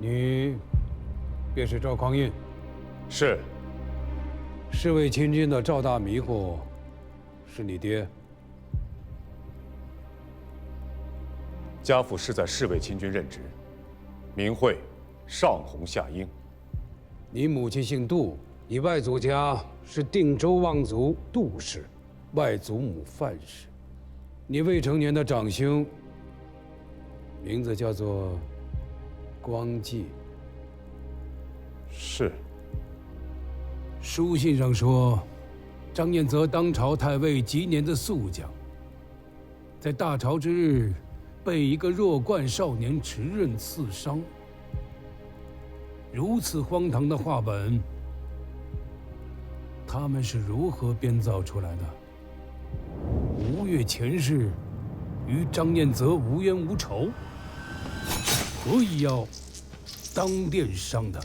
你便是赵匡胤。是。侍卫亲军的赵大迷糊，是你爹。家父是在侍卫亲军任职，名讳上红下英。你母亲姓杜，你外祖家是定州望族杜氏，外祖母范氏。你未成年的长兄，名字叫做光纪。是。书信上说，张彦泽当朝太尉及年的宿将，在大潮之日被一个弱冠少年持刃刺伤。如此荒唐的话本，他们是如何编造出来的？吴越前世与张彦泽无冤无仇，何以要当殿伤他？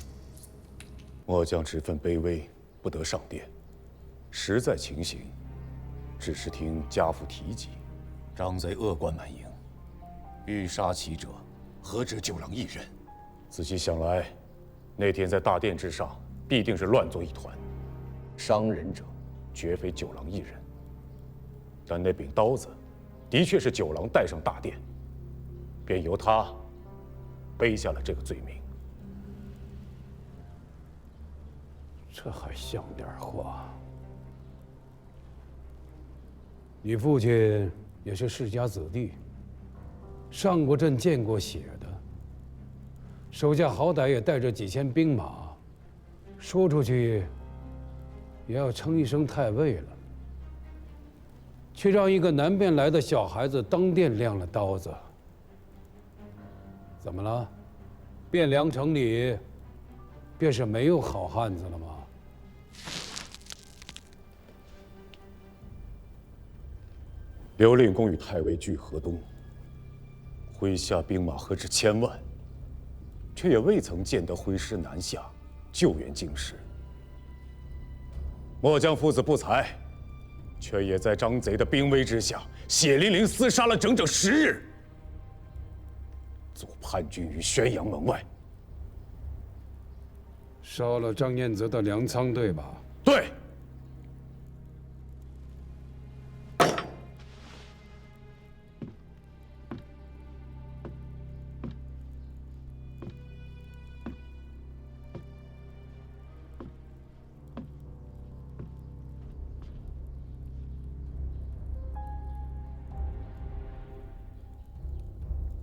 末将职分卑微，不得上殿。实在情形，只是听家父提及，张贼恶贯满盈，欲杀其者，何止九郎一人？仔细想来，那天在大殿之上，必定是乱作一团，伤人者绝非九郎一人。但那柄刀子，的确是九郎带上大殿，便由他背下了这个罪名。这还像点话？你父亲也是世家子弟，上过阵、见过血的，手下好歹也带着几千兵马，说出去也要称一声太尉了，却让一个南边来的小孩子当殿亮了刀子。怎么了？汴梁城里便是没有好汉子了吗？刘令公与太尉据河东，麾下兵马何止1000万，却也未曾见得挥师南下救援京师。末将父子不才，却也在张贼的兵威之下，血淋淋厮杀了整整10日，阻叛军于宣阳门外。烧了张彦泽的粮仓，对吧？对。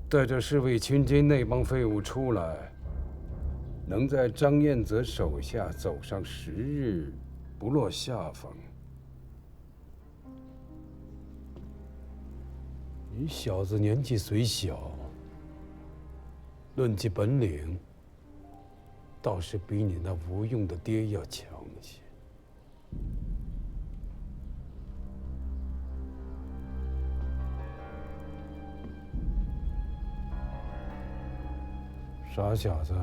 带着侍卫亲军那帮废物出来，能在张彦泽手下走上10日，不落下风。你小子年纪虽小，论及本领，倒是比你那无用的爹要强些。傻小子，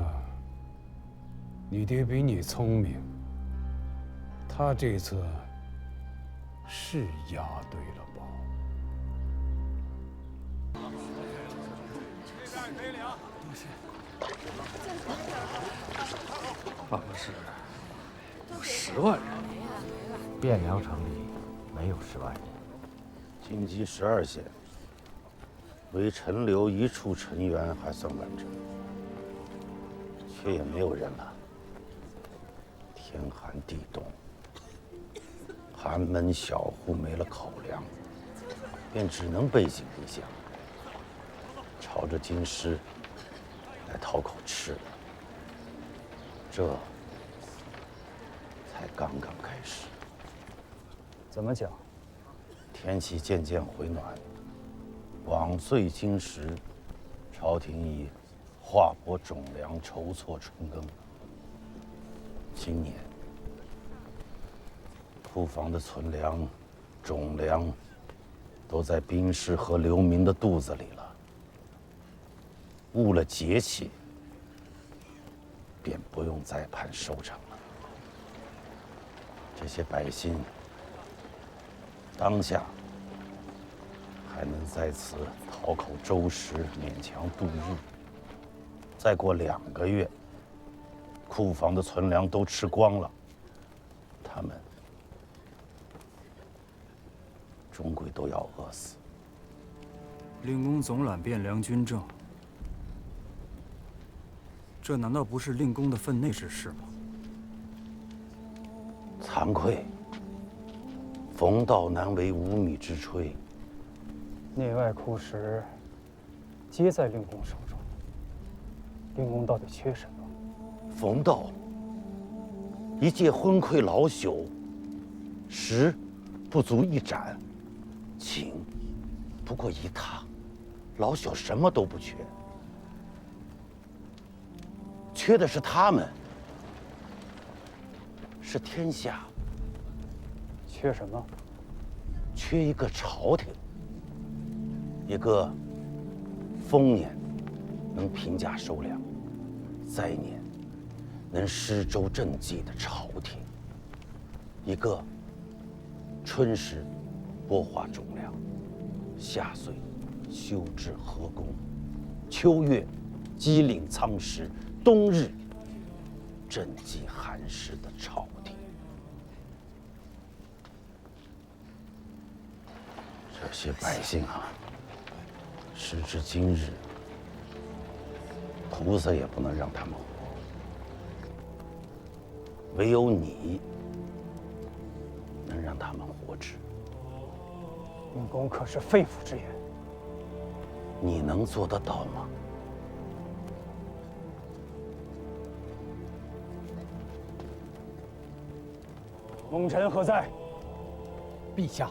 你爹比你聪明，他这次是押对了吧？办公室有10万人，汴梁城里没有10万人，京畿12县，唯陈留一处陈元还算完整。却也没有人了。天寒地冻，寒门小户没了口粮，便只能背井离乡，朝着京师来讨口吃的。这才刚刚开始。怎么讲？天气渐渐回暖，往岁今时，朝廷以划拨种粮，筹措春耕。今年库房的存粮、种粮都在兵士和流民的肚子里了。误了节气，便不用再盼收成了。这些百姓当下还能在此讨口粥食，勉强度日。再过2个月，库房的存粮都吃光了，他们终归都要饿死。令公总揽汴梁军政，这难道不是令公的分内之事吗？惭愧，冯道难为无米之炊。内外库食皆在令公手中，令公到底缺什么？冯道一介昏聩老朽，食不足一盏，寝不过一榻，老朽什么都不缺，缺的是他们，是天下。缺什么？缺一个朝廷，一个丰年能平价收粮，灾年能施粥赈济的朝廷，一个春时播化种粮，夏岁修治河工，秋月积领仓石，冬日赈济寒食的朝廷。这些百姓啊，时至今日，菩萨也不能让他们活，唯有你能让他们活着。令公可是肺腑之言，你能做得到吗？蒙尘何在？陛下，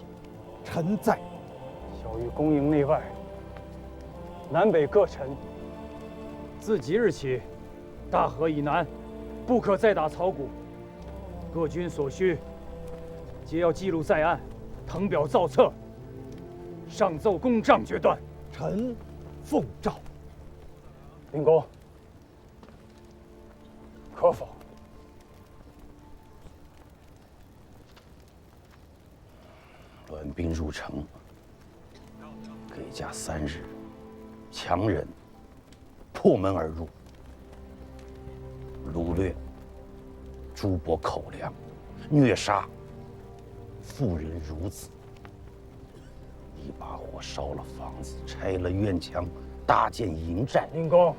臣在。小谕宫营内外，南北各城，自即日起，大河以南，不可再打草谷。各军所需，皆要记录在案，誊表造册，上奏公帐决断。臣奉诏。令公，可否？乱兵入城，给假3日，强人破门而入，掳掠诸伯口粮，虐杀妇人孺子，一把火烧了房子，拆了院墙，搭建营寨。令公，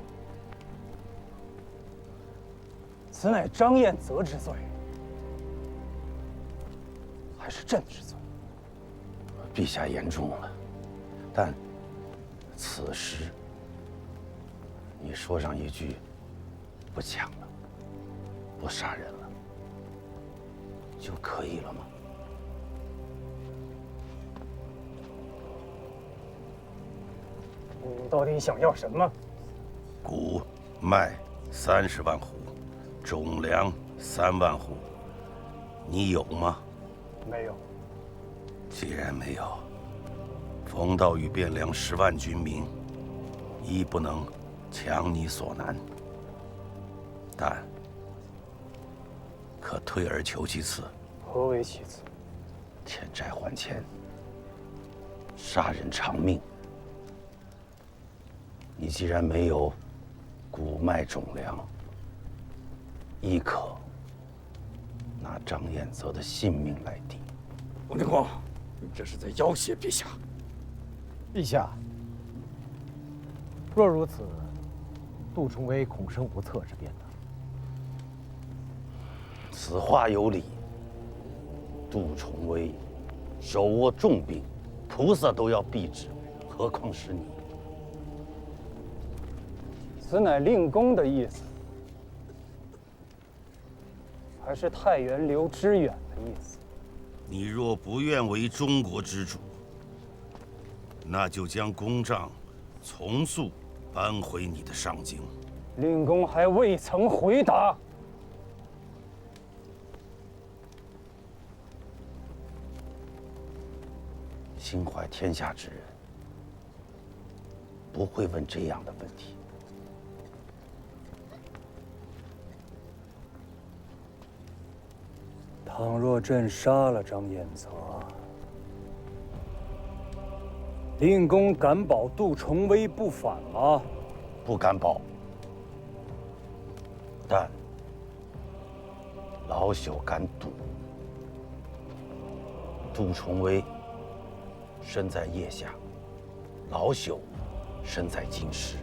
此乃张彦泽之罪，还是朕之罪？陛下言重了，但此时你说上一句不抢了，不杀人了，就可以了吗？你到底想要什么？谷麦30万斛，种粮3万斛，你有吗？没有。既然没有，冯道与汴梁10万军民，亦不能强你所难，但可退而求其次。何为其次？欠债还钱，杀人偿命。你既然没有谷麦种粮，亦可拿张彦泽的性命来抵。王天光，你这是在要挟陛下。陛下，若如此，杜重威恐生无策之变呢。此话有理。杜重威手握重兵，菩萨都要避之，何况是你？此乃令公的意思，还是太原刘知远的意思？你若不愿为中国之主，那就将公帐从速搬回你的上京。令公还未曾回答。心怀天下之人，不会问这样的问题。倘若朕杀了张彦泽，令公敢保杜重威不反吗？不敢保。但老朽敢赌，杜重威身在腋下，老朽身在京师，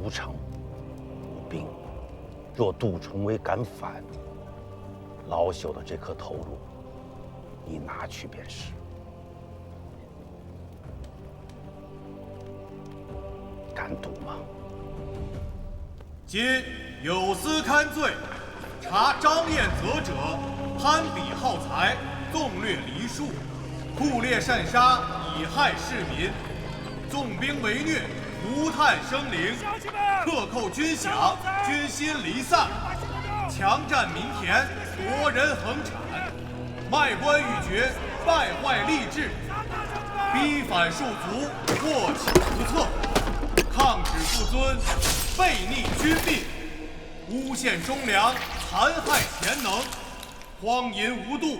无城无兵。若杜重威敢反，老朽的这颗头颅，你拿去便是。敢赌吗？今有司勘罪，查张彦泽者，攀比好财，纵掠梨树，酷猎擅杀，以害市民，纵兵为虐，涂炭生灵，克扣军饷，军心离散，强占民田，夺人恒产，卖官鬻爵，败坏吏治，逼反庶族，祸起无策，抗旨不遵，悖逆君命，诬陷忠良，残害贤能，荒淫无度，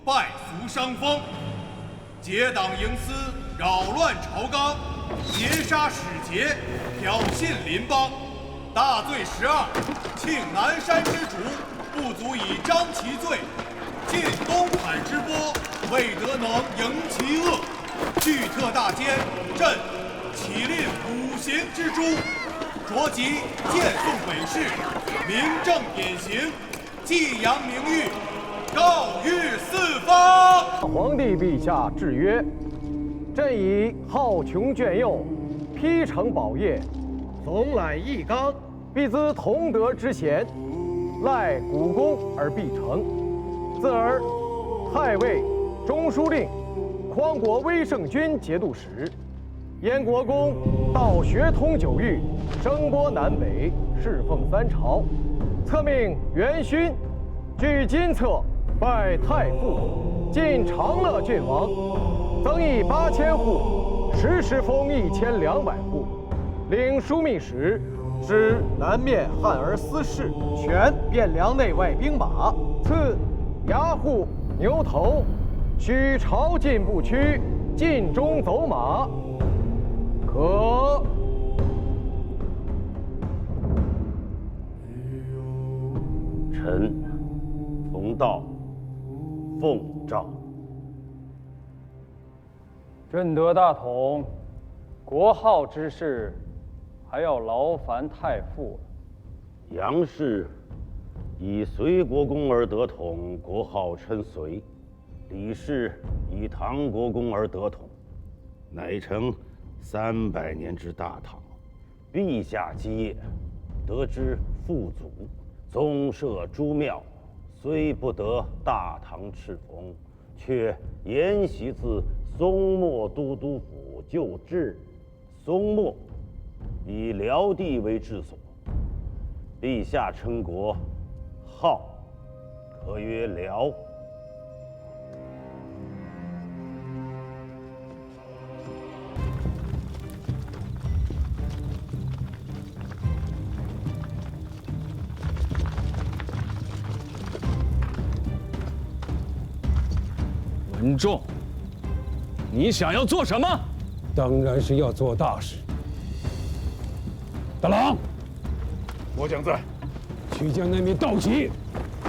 败俗伤风，结党营私，扰乱朝纲，劫杀使节，挑衅邻邦，大罪12，庆南山之主，不足以彰其罪；尽东海之波，未得能迎其恶。拒特大监，朕起令5刑之诛，着即荐送北市，明正典刑，祭扬名誉，告谕四方。皇帝陛下制曰：朕以好穷倦幼，披诚宝业，总揽一纲，必资同德之贤，赖古功而必成。自而太尉、中书令、匡国威圣军节度使，燕国公道学通九域，声波南北，侍奉3朝。册命元勋据金册，拜太傅，晋长乐郡王，增邑8000户，时封1200户，领枢密使，知南面汉儿司事，权汴梁内外兵马，赐牙户、牛头，许朝觐不屈，尽忠走马，可。臣冯道奉诏。朕得大统，国号之事，还要劳烦太傅了。杨氏以隋国公而得统，国号称隋；李氏以唐国公而得统，乃成300年之大唐。陛下基业，得之父祖，宗社诸庙，虽不得大唐敕封，却沿袭自松漠都督府旧制。松漠以辽地为治所，陛下称国，号可曰辽。文仲，你想要做什么？当然是要做大事。大郎，末将在。去将那面道旗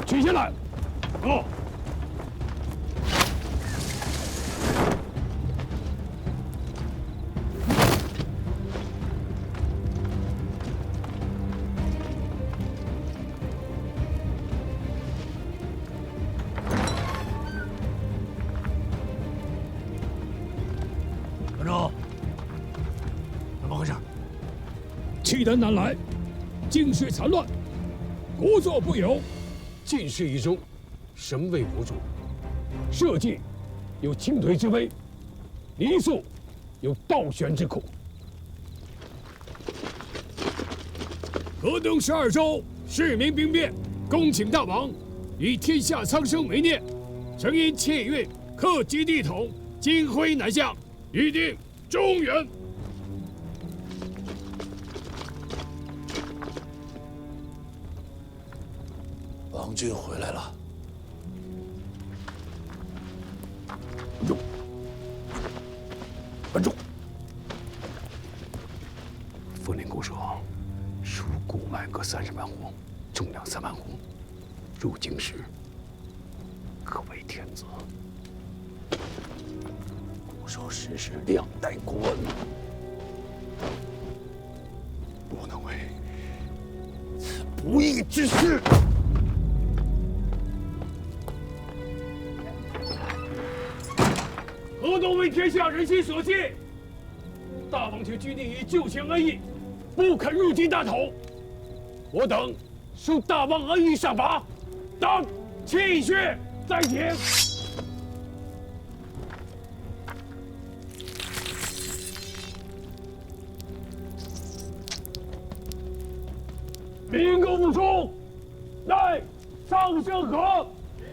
取下来。哦。文仲，怎么回事？契丹南来，境势残乱，国祚不有，进士一中，神位无主。社稷有倾颓之危，黎宿有倒悬之苦。河东12州市民兵变，恭请大王以天下苍生为念，诚因窃运克及地统，今徽南下，预定中原。王军回来了。文仲，凤麟公说，属古麦各30万户，重量3万斛，入京时可为天子。固守实时2代国恩，不能为此不义之事。河东为天下人心所系，大王却拘泥于旧情恩义，不肯入京大统。我等受大王恩义上拔，当气血在庭。民工不出，乃上香河。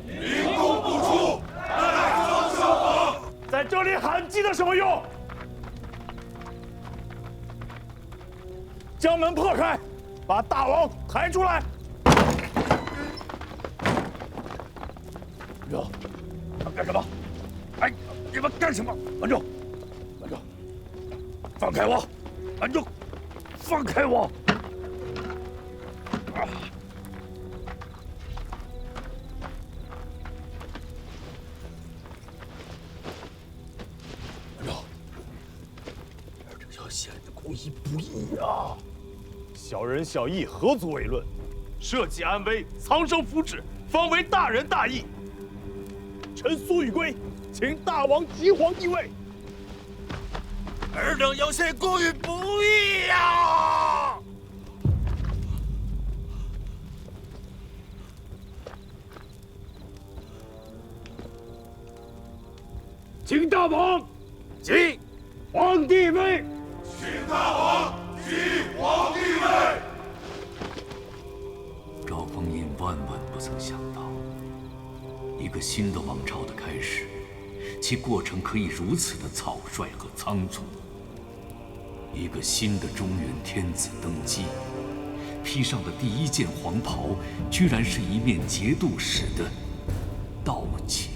民工不出，乃上香河。在这里喊记得什么用？将门破开，把大王抬出来。哟，干什么？哎，你们干什么？稳住！稳住！放开我！稳住！放开我！显得公义不义啊！小人小义何足为论？社稷安危、苍生福祉，方为大仁大义。臣苏玉圭，请大王即皇帝位。尔等有些过于不义呀！请大王即皇帝位。请大王即皇帝位。赵匡胤万万不曾想到，一个新的王朝的开始，其过程可以如此的草率和仓促。一个新的中原天子登基，披上的第一件黄袍，居然是一面节度使的道旗。